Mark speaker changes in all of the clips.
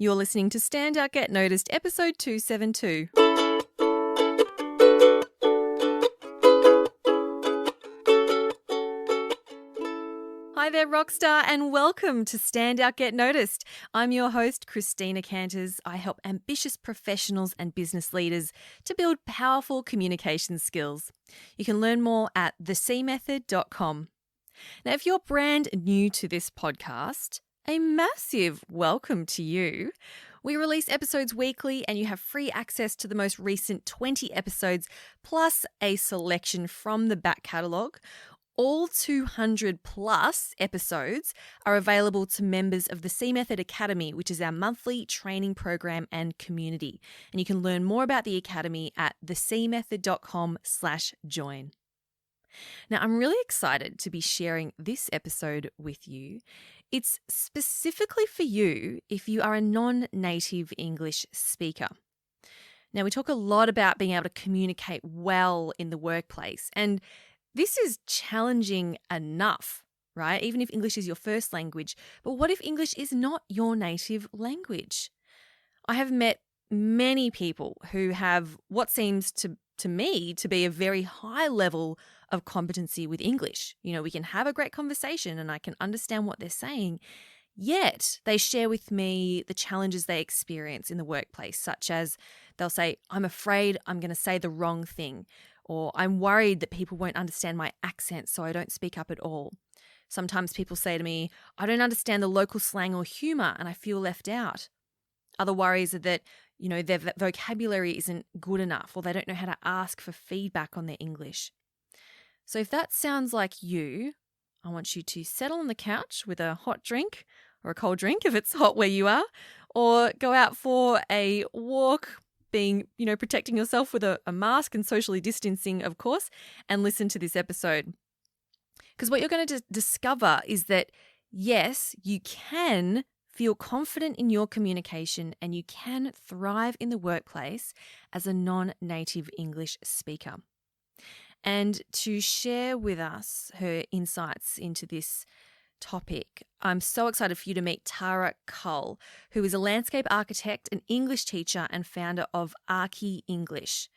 Speaker 1: You're listening to Stand Out Get Noticed, episode 272. Hi there, Rockstar, and welcome to Stand Out Get Noticed. I'm your host, Christina Canters. I help ambitious professionals and business leaders to build powerful communication skills. You can learn more at thecmethod.com. Now, if you're brand new to this podcast, a massive welcome to you. We release episodes weekly and you have free access to the most recent 20 episodes plus a selection from the back catalogue. All 200 plus episodes are available to members of the C Method Academy, which is our monthly training program and community. And you can learn more about the Academy at thecmethod.com/join. Now, I'm really excited to be sharing this episode with you. It's specifically for you if you are a non-native English speaker. Now, we talk a lot about being able to communicate well in the workplace, and this is challenging enough, right? Even if English is your first language. But what if English is not your native language? I have met many people who have what seems to me to be a very high level of competency with English. You know, we can have a great conversation and I can understand what they're saying, yet they share with me the challenges they experience in the workplace, such as they'll say, I'm afraid I'm going to say the wrong thing, or I'm worried that people won't understand my accent, so I don't speak up at all. Sometimes people say to me, I don't understand the local slang or humour and I feel left out. Other worries are that, you know, their vocabulary isn't good enough or they don't know how to ask for feedback on their English. So if that sounds like you, I want you to settle on the couch with a hot drink or a cold drink if it's hot where you are, or go out for a walk, protecting yourself with a mask and socially distancing, of course, and listen to this episode. Because what you're going to discover is that, yes, you can feel confident in your communication and you can thrive in the workplace as a non-native English speaker. And to share with us her insights into this topic, I'm so excited for you to meet Tara Cull, who is a landscape architect, an English teacher, and founder of Archi English.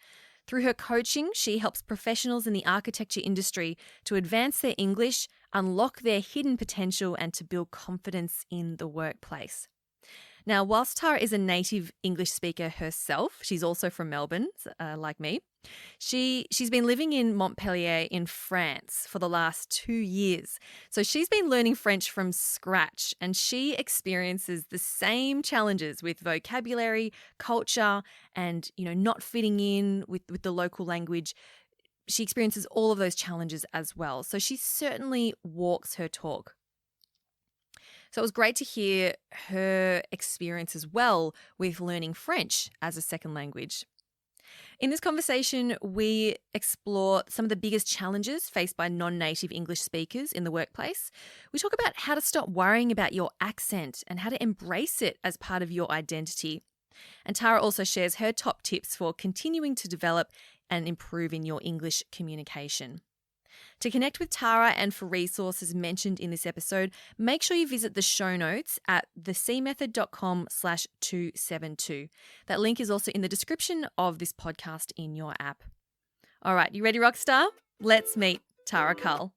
Speaker 1: Through her coaching, she helps professionals in the architecture industry to advance their English, unlock their hidden potential, and to build confidence in the workplace. Now, whilst Tara is a native English speaker herself, she's also from Melbourne, like me. She's been living in Montpellier in France for the last 2 years. So she's been learning French from scratch, and she experiences the same challenges with vocabulary, culture, and, not fitting in with the local language. She experiences all of those challenges as well. So she certainly walks her talk. So it was great to hear her experience as well with learning French as a second language. In this conversation, we explore some of the biggest challenges faced by non-native English speakers in the workplace. We talk about how to stop worrying about your accent and how to embrace it as part of your identity. And Tara also shares her top tips for continuing to develop and improve in your English communication. To connect with Tara and for resources mentioned in this episode, make sure you visit the show notes at thecmethod.com/272. That link is also in the description of this podcast in your app. All right, you ready, Rockstar? Let's meet Tara Cull.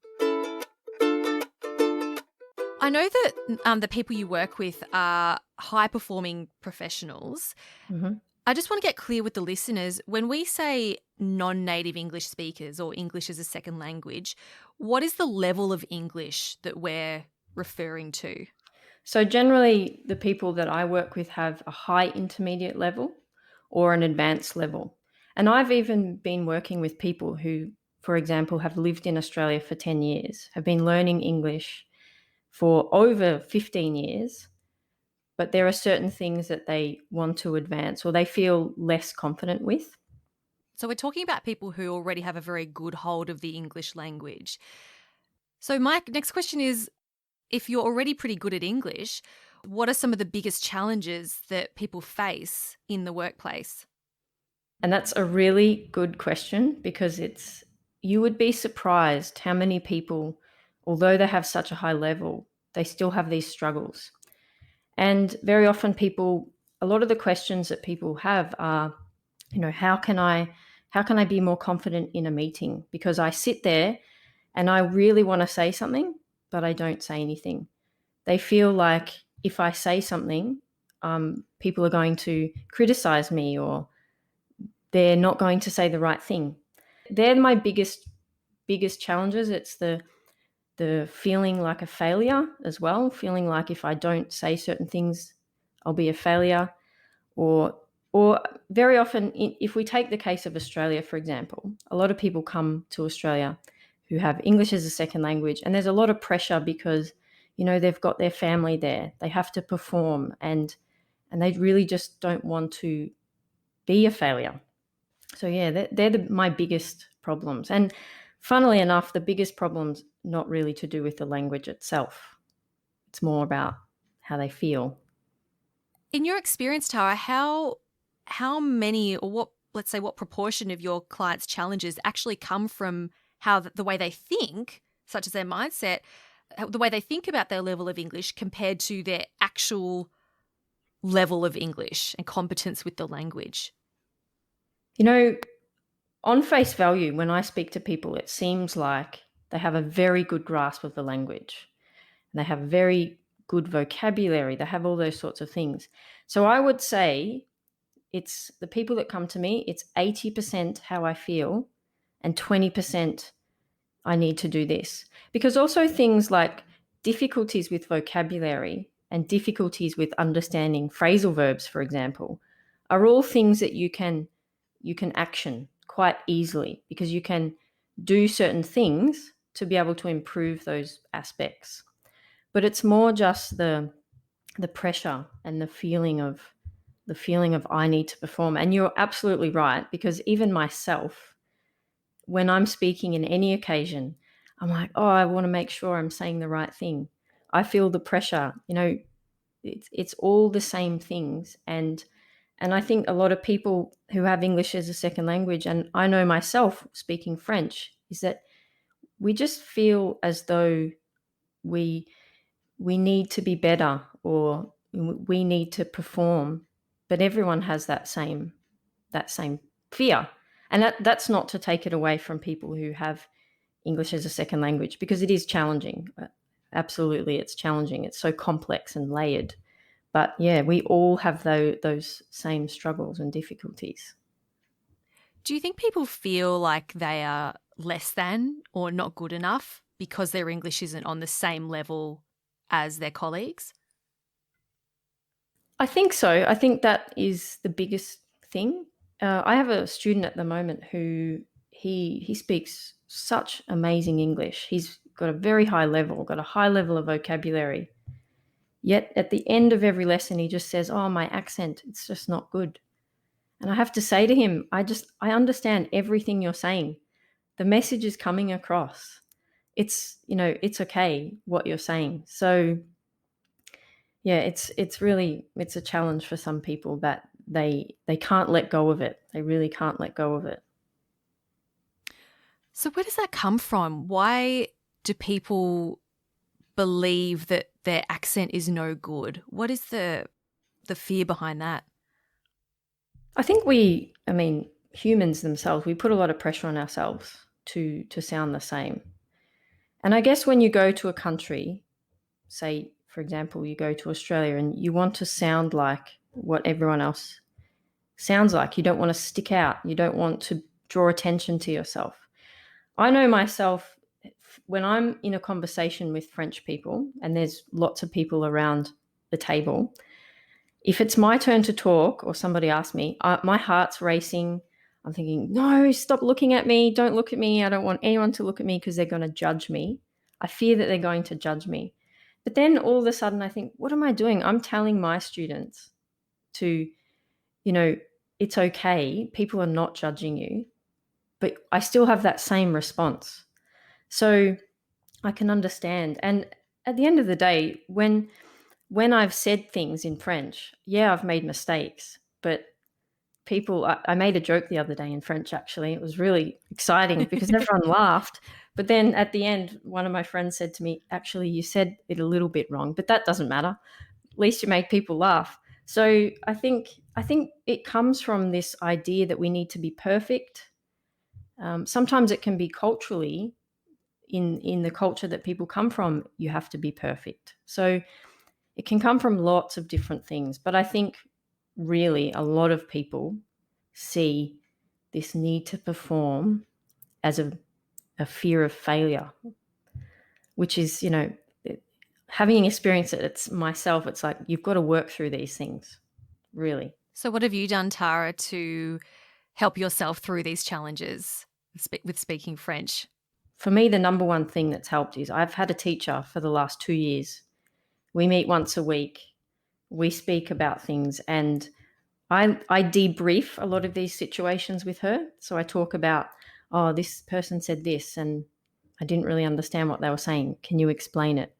Speaker 1: I know that the people you work with are high-performing professionals.
Speaker 2: Mm-hmm.
Speaker 1: I just want to get clear with the listeners. When we say non-native English speakers or English as a second language, what is the level of English that we're referring to?
Speaker 2: So generally, the people that I work with have a high intermediate level or an advanced level. And I've even been working with people who, for example, have lived in Australia for 10 years, have been learning English for over 15 years, but there are certain things that they want to advance or they feel less confident with.
Speaker 1: So we're talking about people who already have a very good hold of the English language. So my next question is, if you're already pretty good at English, what are some of the biggest challenges that people face in the workplace?
Speaker 2: And that's a really good question because you would be surprised how many people, although they have such a high level, they still have these struggles. And very often people a lot of the questions that people have are, how can I be more confident in a meeting? Because I sit there and I really want to say something, but I don't say anything. They feel like if I say something, people are going to criticize me, or they're not going to say the right thing. They're my biggest challenges. It's the feeling like a failure as well, feeling like if I don't say certain things, I'll be a failure. Or very often, if we take the case of Australia, for example, a lot of people come to Australia who have English as a second language, and there's a lot of pressure because, they've got their family there. They have to perform, and they really just don't want to be a failure. So yeah, they're my biggest problems. And funnily enough, the biggest problem's not really to do with the language itself. It's more about how they feel.
Speaker 1: In your experience, Tara, how many, or what, let's say, what proportion of your clients' challenges actually come from how the way they think, such as their mindset, the way they think about their level of English compared to their actual level of English and competence with the language?
Speaker 2: On face value, when I speak to people, it seems like they have a very good grasp of the language. And they have very good vocabulary. They have all those sorts of things. So I would say it's the people that come to me, it's 80% how I feel and 20% I need to do this. Because also things like difficulties with vocabulary and difficulties with understanding phrasal verbs, for example, are all things that you can action quite easily, because you can do certain things to be able to improve those aspects. But it's more just the pressure and the feeling of I need to perform. And you're absolutely right, because even myself, when I'm speaking in any occasion, I'm like, oh, I want to make sure I'm saying the right thing. I feel the pressure. It's all the same things. And I think a lot of people who have English as a second language, and I know myself speaking French, is that we just feel as though we need to be better, or we need to perform. But everyone has that same fear. And that's not to take it away from people who have English as a second language, because it is challenging. Absolutely, it's challenging. It's so complex and layered. But yeah, we all have those same struggles and difficulties.
Speaker 1: Do you think people feel like they are less than or not good enough because their English isn't on the same level as their colleagues?
Speaker 2: I think so. I think that is the biggest thing. I have a student at the moment who he speaks such amazing English. He's got a very high level, got a high level of vocabulary. Yet at the end of every lesson, he just says, "Oh, my accent, it's just not good." And I have to say to him, I understand everything you're saying. The message is coming across. It's okay what you're saying. So yeah, it's a challenge for some people that they can't let go of it. They really can't let go of it.
Speaker 1: So where does that come from? Why do people believe that their accent is no good? What is the fear behind that?
Speaker 2: I think humans themselves, we put a lot of pressure on ourselves to sound the same. And I guess when you go to a country, say, for example, you go to Australia and you want to sound like what everyone else sounds like. You don't want to stick out. You don't want to draw attention to yourself. I know myself, when I'm in a conversation with French people, and there's lots of people around the table, if it's my turn to talk or somebody asks me, my heart's racing. I'm thinking, no, stop looking at me. Don't look at me. I don't want anyone to look at me because they're going to judge me. I fear that they're going to judge me. But then all of a sudden I think, what am I doing? I'm telling my students to, it's okay. People are not judging you. But I still have that same response. So I can understand. And at the end of the day, when I've said things in French, yeah, I've made mistakes, but I made a joke the other day in French, actually. It was really exciting because everyone laughed. But then at the end, one of my friends said to me, actually, you said it a little bit wrong, but that doesn't matter. At least you made people laugh. So I think it comes from this idea that we need to be perfect. Sometimes it can be culturally, in the culture that people come from, you have to be perfect. So it can come from lots of different things. But I think really a lot of people see this need to perform as a fear of failure, which is, having experienced it, it's myself, it's like you've got to work through these things, really.
Speaker 1: So, what have you done, Tara, to help yourself through these challenges with speaking French?
Speaker 2: For me, the number one thing that's helped is I've had a teacher for the last 2 years. We meet once a week. We speak about things, and I debrief a lot of these situations with her. So I talk about, oh, this person said this, and I didn't really understand what they were saying. Can you explain it?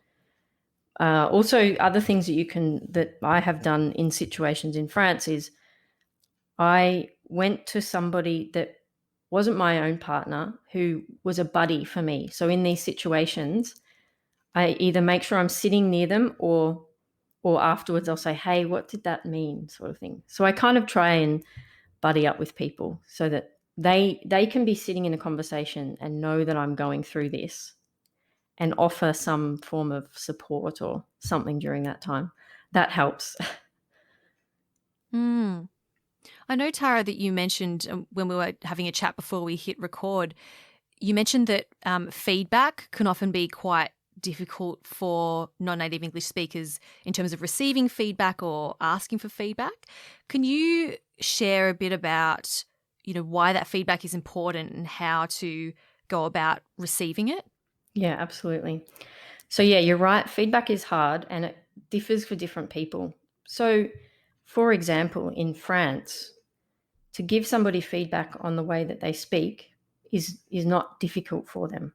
Speaker 2: Also, other things that I have done in situations in France is I went to somebody that wasn't my own partner, who was a buddy for me. So in these situations, I either make sure I'm sitting near them, or afterwards I'll say, hey, what did that mean, sort of thing. So I kind of try and buddy up with people so that they can be sitting in a conversation and know that I'm going through this, and offer some form of support or something during that time. That helps.
Speaker 1: Mm. I know, Tara, that you mentioned when we were having a chat before we hit record, you mentioned that feedback can often be quite difficult for non-native English speakers in terms of receiving feedback or asking for feedback. Can you share a bit about, why that feedback is important and how to go about receiving it?
Speaker 2: Yeah, absolutely. So yeah, you're right. Feedback is hard and it differs for different people. So for example, in France, to give somebody feedback on the way that they speak is not difficult for them.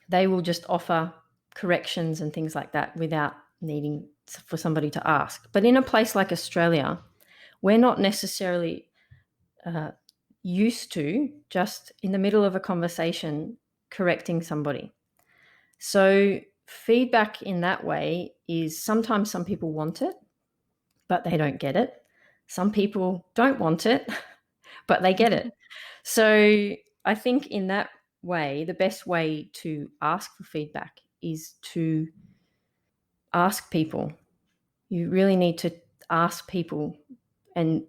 Speaker 2: They will just offer corrections and things like that without needing for somebody to ask. But in a place like Australia, we're not necessarily used to just in the middle of a conversation correcting somebody. So feedback in that way is sometimes some people want it, but they don't get it. Some people don't want it, but they get it. So I think in that way, the best way to ask for feedback is to ask people. You really need to ask people and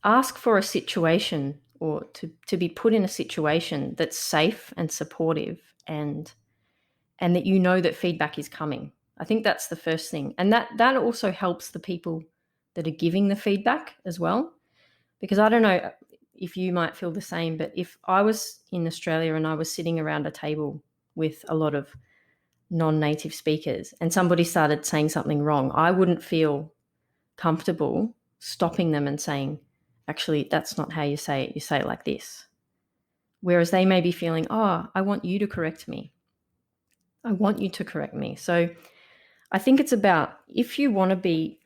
Speaker 2: ask for a situation, or to be put in a situation that's safe and supportive, and that you know that feedback is coming. I think that's the first thing. And that also helps the people that are giving the feedback as well. Because I don't know if you might feel the same, but if I was in Australia and I was sitting around a table with a lot of non-native speakers and somebody started saying something wrong, I wouldn't feel comfortable stopping them and saying, actually, that's not how you say it. You say it like this. Whereas they may be feeling, oh, I want you to correct me. I want you to correct me. So I think it's about, if you want to be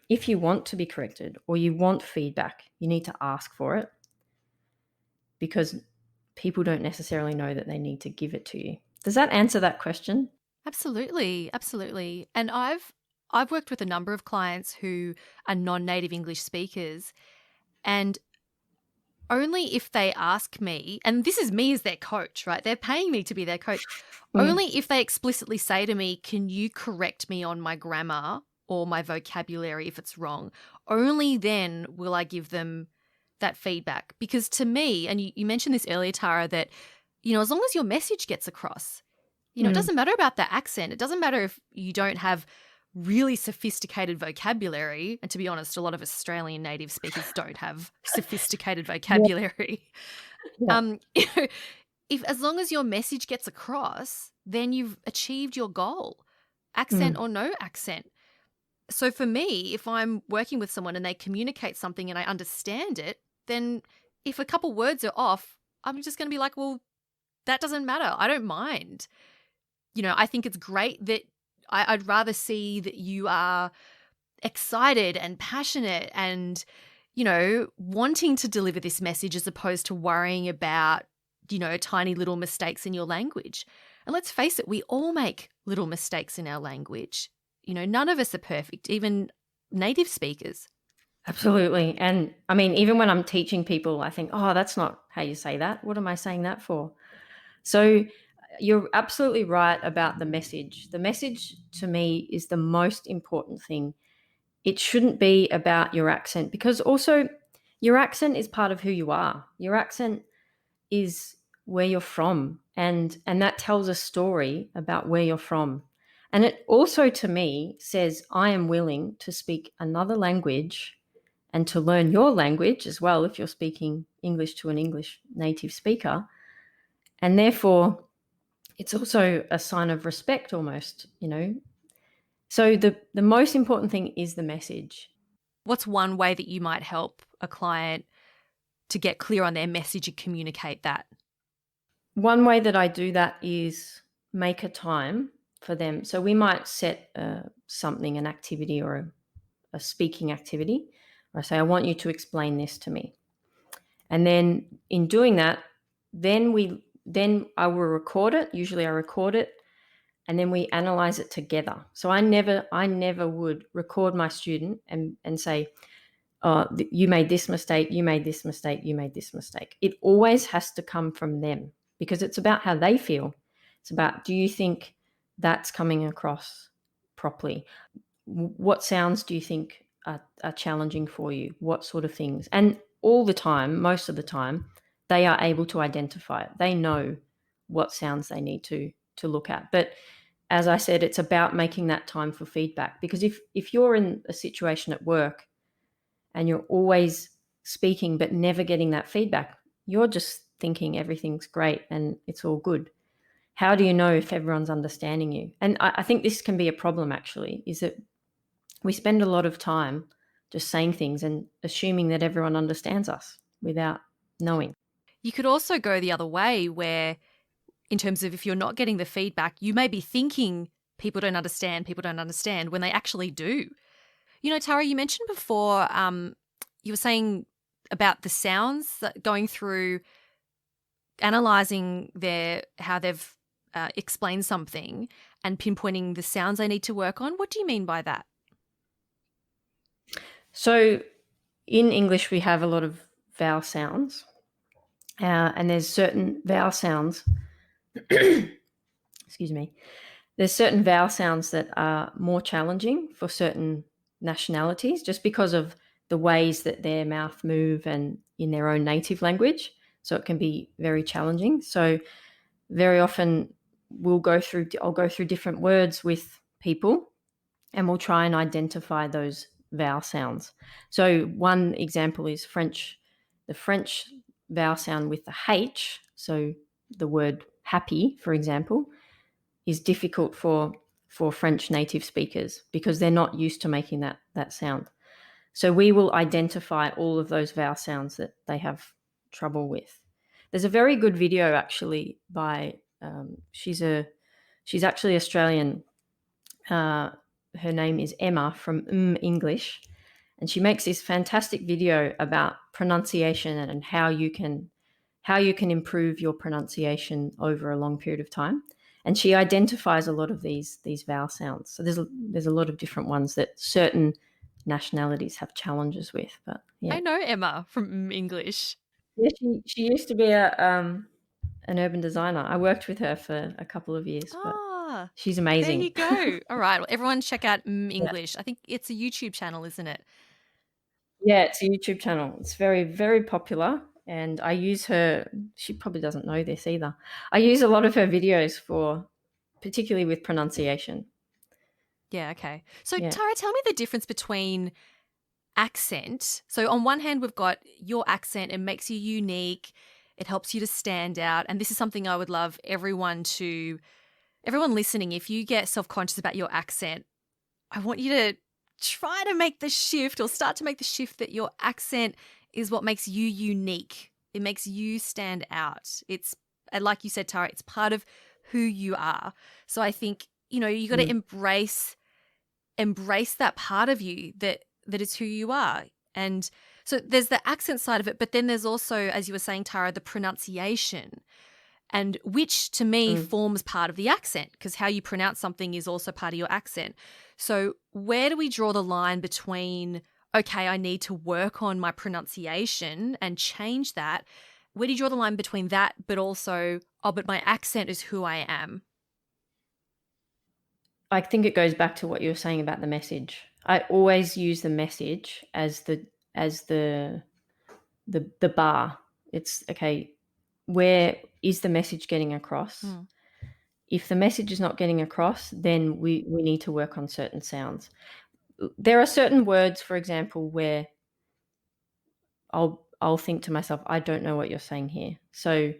Speaker 2: corrected or you want feedback, you need to ask for it, because people don't necessarily know that they need to give it to you. Does that answer that question?
Speaker 1: Absolutely, absolutely. And I've worked with a number of clients who are non-native English speakers, and only if they ask me, and this is me as their coach, right? They're paying me to be their coach. Only if they explicitly say to me, can you correct me on my grammar or my vocabulary if it's wrong? Only then will I give them that feedback. Because to me, and you mentioned this earlier, Tara, that, as long as your message gets across, it doesn't matter about the accent. It doesn't matter if you don't have really sophisticated vocabulary. And to be honest, a lot of Australian native speakers don't have sophisticated vocabulary.
Speaker 2: Yeah.
Speaker 1: If as long as your message gets across, then you've achieved your goal, accent or no accent. So for me, if I'm working with someone and they communicate something and I understand it, then if a couple words are off, I'm just going to be like, well, that doesn't matter. I don't mind. I think it's great that I'd rather see that you are excited and passionate and, wanting to deliver this message as opposed to worrying about, tiny little mistakes in your language. And let's face it, we all make little mistakes in our language. None of us are perfect, even native speakers.
Speaker 2: Absolutely. And I mean, even when I'm teaching people, I think, oh, that's not how you say that. What am I saying that for? So you're absolutely right about the message. The message to me is the most important thing. It shouldn't be about your accent, because also your accent is part of who you are. Your accent is where you're from, and that tells a story about where you're from. And it also, to me, says I am willing to speak another language and to learn your language as well if you're speaking English to an English native speaker. And therefore, it's also a sign of respect almost, you know. So the most important thing is the message.
Speaker 1: What's one way that you might help a client to get clear on their message and communicate that?
Speaker 2: One way that I do that is make a time for them. So we might set something, an activity or a speaking activity, where I say, I want you to explain this to me. And then in doing that, then I will record it. Usually I record it, and then we analyze it together. So I never would record my student and say, oh, you made this mistake, you made this mistake, you made this mistake. It always has to come from them, because it's about how they feel. It's about, do you think that's coming across properly? What sounds do you think are challenging for you? What sort of things? And all the time, most of the time, they are able to identify it. They know what sounds they need to look at. But as I said, it's about making that time for feedback, because if you're in a situation at work and you're always speaking but never getting that feedback, you're just thinking everything's great and it's all good. How do you know if everyone's understanding you? And I think this can be a problem, actually, is that we spend a lot of time just saying things and assuming that everyone understands us without knowing.
Speaker 1: You could also go the other way where, in terms of if you're not getting the feedback, you may be thinking people don't understand when they actually do. You know, Tara, you mentioned before, you were saying about the sounds that going through, analysing how they've explained something and pinpointing the sounds they need to work on. What do you mean by that?
Speaker 2: So in English, we have a lot of vowel sounds, and there's certain vowel sounds, excuse me, there's certain vowel sounds that are more challenging for certain nationalities just because of the ways that their mouth move and in their own native language. So it can be very challenging. So very often I'll go through different words with people and we'll try and identify those vowel sounds. So one example is French, the French vowel sound with the H. So the word happy, for example, is difficult for French native speakers because they're not used to making that sound. So we will identify all of those vowel sounds that they have trouble with. There's a very good video actually by she's actually Australian. Her name is Emma from English, and she makes this fantastic video about pronunciation and how you can improve your pronunciation over a long period of time. And she identifies a lot of these vowel sounds. So there's a lot of different ones that certain nationalities have challenges with. But yeah,
Speaker 1: I know Emma from English.
Speaker 2: yeah, she used to be an urban designer. I worked with her for a couple of years, but
Speaker 1: Ah,
Speaker 2: she's
Speaker 1: there you
Speaker 2: amazing.
Speaker 1: go. All right. Well, everyone check out
Speaker 2: Yeah.
Speaker 1: English. I think it's a YouTube channel, isn't it?
Speaker 2: Yeah, it's a YouTube channel. It's very, very popular. And I use her, she probably doesn't know this either. I use a lot of her videos particularly with pronunciation.
Speaker 1: Yeah, okay. So,
Speaker 2: Yeah.
Speaker 1: Tara, tell me the difference between accent. So, on one hand, we've got your accent, it makes you unique, it helps you to stand out. And this is something I would love everyone listening, if you get self conscious about your accent, I want you to try to make the shift or start to make the shift that your accent is what makes you unique. It makes you stand out. And like you said, Tara, it's part of who you are. So I think, you got to
Speaker 2: Mm.
Speaker 1: embrace that part of you that is who you are. And so there's the accent side of it, but then there's also, as you were saying, Tara, the pronunciation, and which to me
Speaker 2: Mm.
Speaker 1: forms part of the accent, because how you pronounce something is also part of your accent. So where do we draw the line between okay, I need to work on my pronunciation and change that. Where do you draw the line between that, but also, oh, but my accent is who I am?
Speaker 2: I think it goes back to what you were saying about the message. I always use the message as the bar. It's okay, where is the message getting across?
Speaker 1: Mm.
Speaker 2: If the message is not getting across, then we need to work on certain sounds. There are certain words, for example, where I'll think to myself, I don't know what you're saying here. So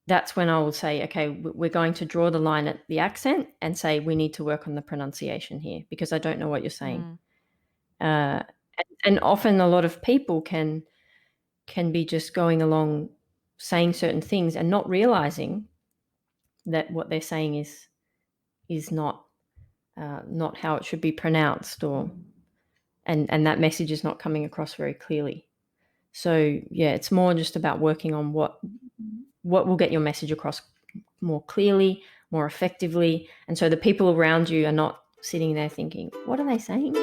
Speaker 2: that's when I will say, okay, we're going to draw the line at the accent and say we need to work on the pronunciation here because I don't know what you're saying.
Speaker 1: Mm.
Speaker 2: And often a lot of people can be just going along saying certain things and not realizing that what they're saying is not how it should be pronounced, or and that message is not coming across very clearly. So yeah, it's more just about working on what will get your message across more clearly, more effectively, and so the people around you are not sitting there thinking, what are they saying?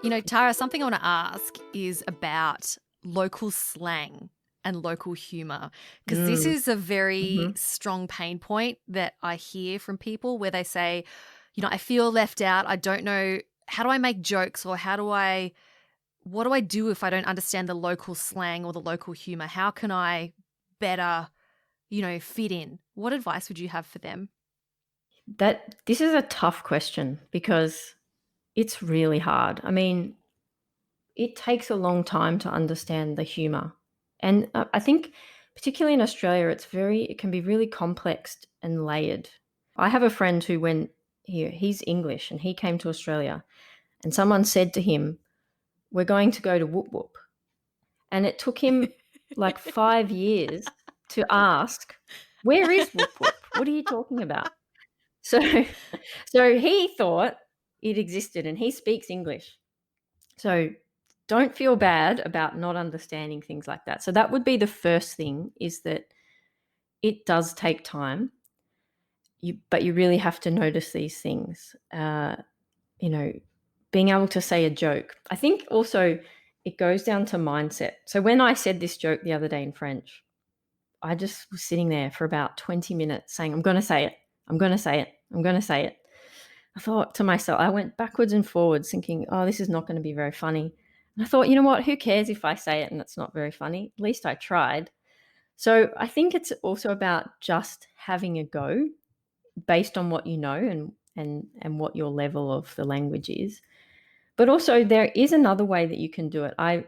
Speaker 1: You know, Tara, something I want to ask is about local slang and local humour, because this is a very strong pain point that I hear from people where they say, you know, I feel left out. I don't know, how do I make jokes, or what do I do if I don't understand the local slang or the local humour? How can I better, you know, fit in? What advice would you have for them?
Speaker 2: This is a tough question because it's really hard. I mean, it takes a long time to understand the humor. And I think particularly in Australia, it can be really complex and layered. I have a friend who went here, he's English, and he came to Australia, and someone said to him, we're going to go to Whoop Whoop. And it took him like 5 years to ask, where is Whoop Whoop? What are you talking about? So, so he thought it existed, and he speaks English. So don't feel bad about not understanding things like that. So that would be the first thing, is that it does take time, but you really have to notice these things. You know, being able to say a joke. I think also it goes down to mindset. So when I said this joke the other day in French, I just was sitting there for about 20 minutes saying, I'm going to say it. I'm going to say it. I'm going to say it. I thought to myself, I went backwards and forwards thinking, oh, this is not going to be very funny. And I thought, you know what? Who cares if I say it and it's not very funny? At least I tried. So I think it's also about just having a go based on what you know and what your level of the language is. But also there is another way that you can do it. I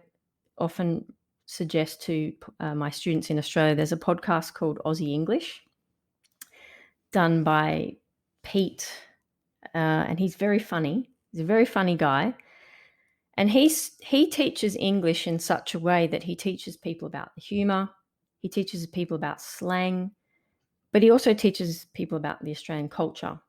Speaker 2: often suggest to my students in Australia, there's a podcast called Aussie English done by Pete, and he's very funny. He's a very funny guy. And he teaches English in such a way that he teaches people about the humour, he teaches people about slang, but he also teaches people about the Australian culture.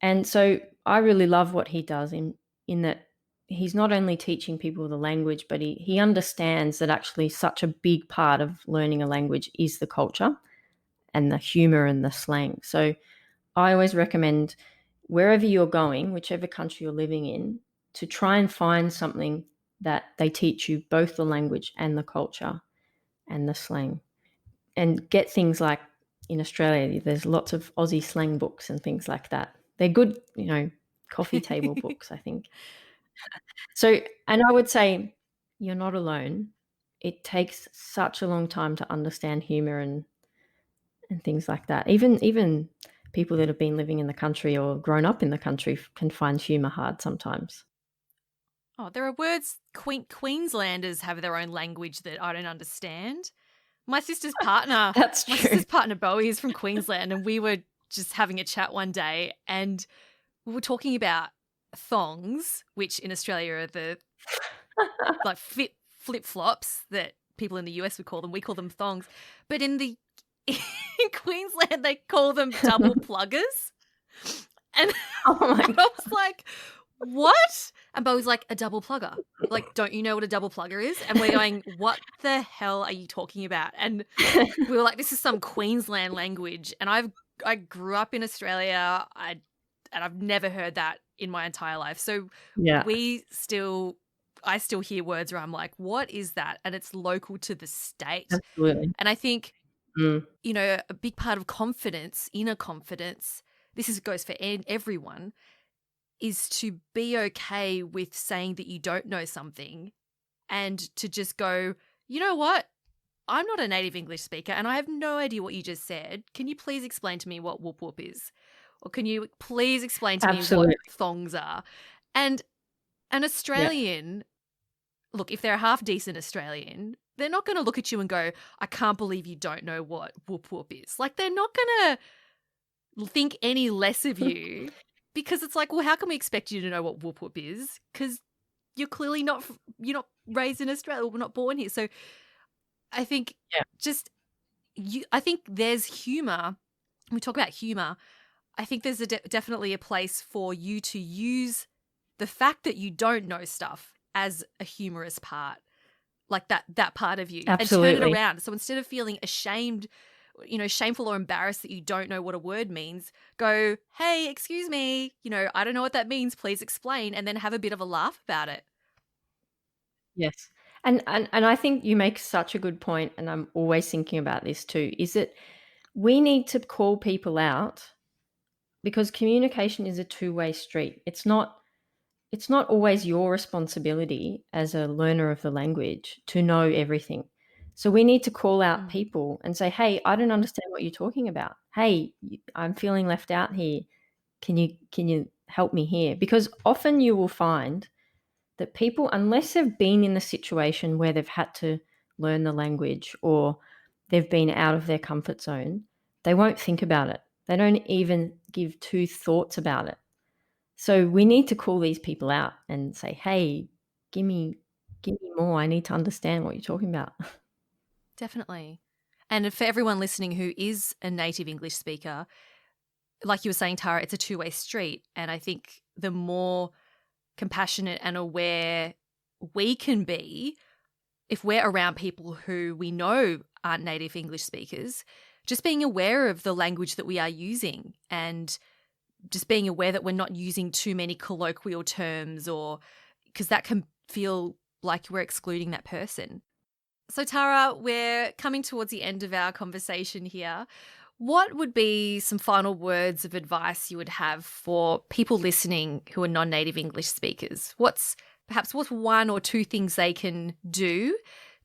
Speaker 2: And so I really love what he does in that he's not only teaching people the language, but he understands that actually such a big part of learning a language is the culture and the humour and the slang. So I always recommend, wherever you're going, whichever country you're living in, to try and find something that they teach you, both the language and the culture and the slang. And get things like, in Australia, there's lots of Aussie slang books and things like that. They're good, you know, coffee table books, I think. So, and I would say you're not alone. It takes such a long time to understand humour and things like that. Even people that have been living in the country or grown up in the country can find humour hard sometimes.
Speaker 1: Oh, there are words, Queenslanders have their own language that I don't understand. My sister's partner,
Speaker 2: That's true.
Speaker 1: My sister's partner Bowie is from Queensland, and we were just having a chat one day, and we were talking about thongs, which in Australia are the like flip flops that people in the US would call them. We call them thongs, but in Queensland they call them double pluggers. And
Speaker 2: Oh my
Speaker 1: I was like, what? And Bo was like, a double plugger. Like, don't you know what a double plugger is? And we're going, what the hell are you talking about? And we were like, this is some Queensland language. And I grew up in Australia, and I've never heard that in my entire life. So
Speaker 2: Yeah,
Speaker 1: I still hear words where I'm like, what is that? And it's local to the state.
Speaker 2: absolutely.
Speaker 1: And I think,
Speaker 2: Mm,
Speaker 1: a big part of confidence, inner confidence, goes for everyone, is to be okay with saying that you don't know something and to just go, you know what? I'm not a native English speaker and I have no idea what you just said. Can you please explain to me what whoop whoop is? Or can you please explain to me what
Speaker 2: absolutely.
Speaker 1: thongs are? And an
Speaker 2: Yeah,
Speaker 1: Australian, look, if they're a half decent Australian, they're not going to look at you and go, I can't believe you don't know what whoop whoop is. Like, they're not going to think any less of you because it's like, well, how can we expect you to know what whoop whoop is? Because you're clearly you're not raised in Australia, we're not born here. So I think
Speaker 2: yeah,
Speaker 1: just I think there's humor. We talk about humor. I think there's definitely a place for you to use the fact that you don't know stuff as a humorous part, like that part of you, and turn it
Speaker 2: absolutely.
Speaker 1: around. So instead of feeling ashamed, shameful or embarrassed that you don't know what a word means, go, hey, excuse me, I don't know what that means. Please explain, and then have a bit of a laugh about it.
Speaker 2: Yes. And I think you make such a good point, and I'm always thinking about this too, is that we need to call people out because communication is a two-way street. It's not always your responsibility as a learner of the language to know everything. So we need to call out
Speaker 1: Mm.
Speaker 2: people and say, "Hey, I don't understand what you're talking about. Hey, I'm feeling left out here. Can you help me here?" Because often you will find that people, unless they've been in a situation where they've had to learn the language or they've been out of their comfort zone, they won't think about it. They don't even give two thoughts about it. So we need to call these people out and say, "Hey, give me more. I need to understand what you're talking about."
Speaker 1: Definitely. And for everyone listening who is a native English speaker, like you were saying, Tara, it's a two-way street. And I think the more compassionate and aware we can be, if we're around people who we know aren't native English speakers, just being aware of the language that we are using and just being aware that we're not using too many colloquial terms, or because that can feel like we're excluding that person. So, Tara, we're coming towards the end of our conversation here. What would be some final words of advice you would have for people listening who are non-native English speakers? What's one or two things they can do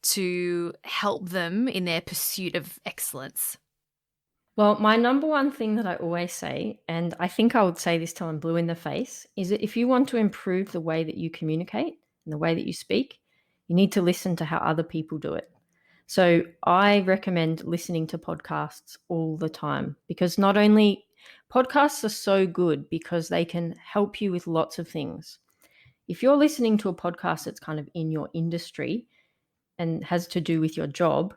Speaker 1: to help them in their pursuit of excellence?
Speaker 2: Well, my number one thing that I always say, and I think I would say this till I'm blue in the face, is that if you want to improve the way that you communicate and the way that you speak, you need to listen to how other people do it. So I recommend listening to podcasts all the time because not only podcasts are so good because they can help you with lots of things. If you're listening to a podcast that's kind of in your industry and has to do with your job,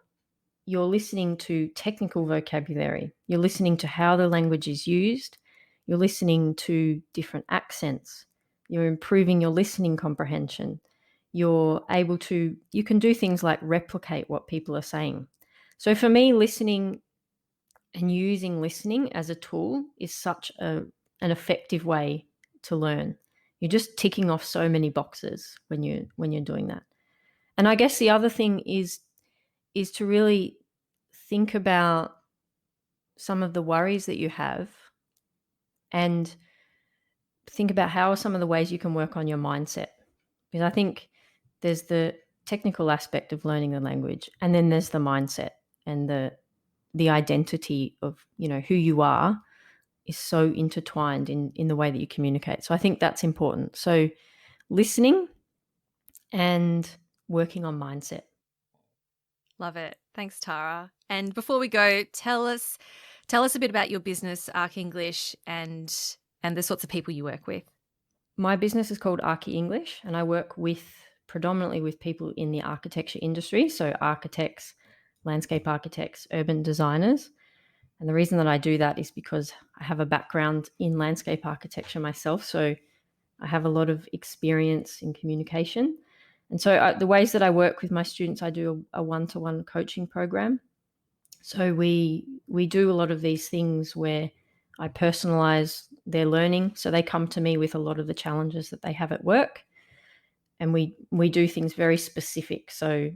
Speaker 2: you're listening to technical vocabulary. You're listening to how the language is used. You're listening to different accents. You're improving your listening comprehension. You can do things like replicate what people are saying. So for me, listening and using listening as a tool is such an effective way to learn. You're just ticking off so many boxes when you're doing that. And I guess the other thing is to really think about some of the worries that you have and think about how are some of the ways you can work on your mindset. Because I think there's the technical aspect of learning the language, and then there's the mindset and the identity of, who you are is so intertwined in the way that you communicate. So I think that's important. So listening and working on mindset.
Speaker 1: Love it. Thanks, Tara. And before we go, tell us a bit about your business, Arc English, and the sorts of people you work with.
Speaker 2: My business is called Archi English, and I work predominantly with people in the architecture industry, so architects, landscape architects, urban designers. And the reason that I do that is because I have a background in landscape architecture myself, so I have a lot of experience in communication. And so the ways that I work with my students, I do a one-to-one coaching program. So we do a lot of these things where I personalize their learning. So they come to me with a lot of the challenges that they have at work, and we do things very specific. So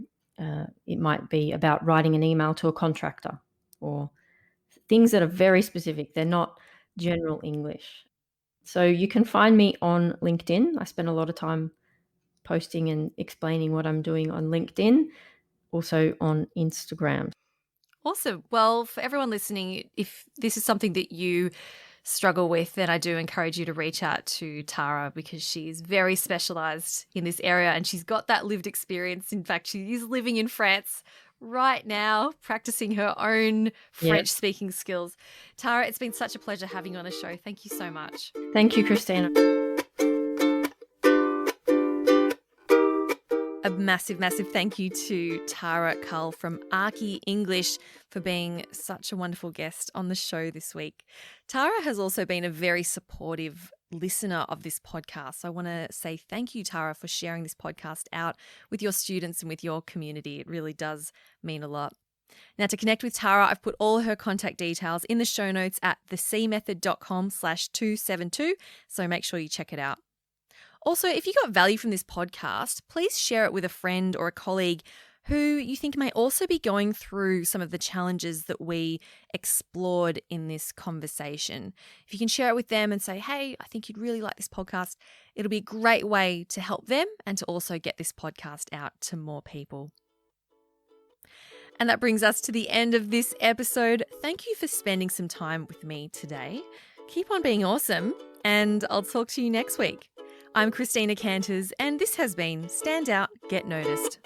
Speaker 2: it might be about writing an email to a contractor, or things that are very specific. They're not general English. So you can find me on LinkedIn. I spend a lot of time posting and explaining what I'm doing on LinkedIn, also on Instagram.
Speaker 1: Awesome. Well, for everyone listening, if this is something that you struggle with, then I do encourage you to reach out to Tara, because she's very specialized in this area and she's got that lived experience. In fact, she is living in France right now, practicing her own French speaking skills. Tara, it's been such a pleasure having you on the show. Thank you so much.
Speaker 2: Thank you, Christina.
Speaker 1: A massive, massive thank you to Tara Cull from Archie English for being such a wonderful guest on the show this week. Tara has also been a very supportive listener of this podcast. So I want to say thank you, Tara, for sharing this podcast out with your students and with your community. It really does mean a lot. Now, to connect with Tara, I've put all her contact details in the show notes at thecmethod.com/272. So make sure you check it out. Also, if you got value from this podcast, please share it with a friend or a colleague who you think may also be going through some of the challenges that we explored in this conversation. If you can share it with them and say, hey, I think you'd really like this podcast, it'll be a great way to help them and to also get this podcast out to more people. And that brings us to the end of this episode. Thank you for spending some time with me today. Keep on being awesome, and I'll talk to you next week. I'm Christina Canters, and this has been Stand Out, Get Noticed.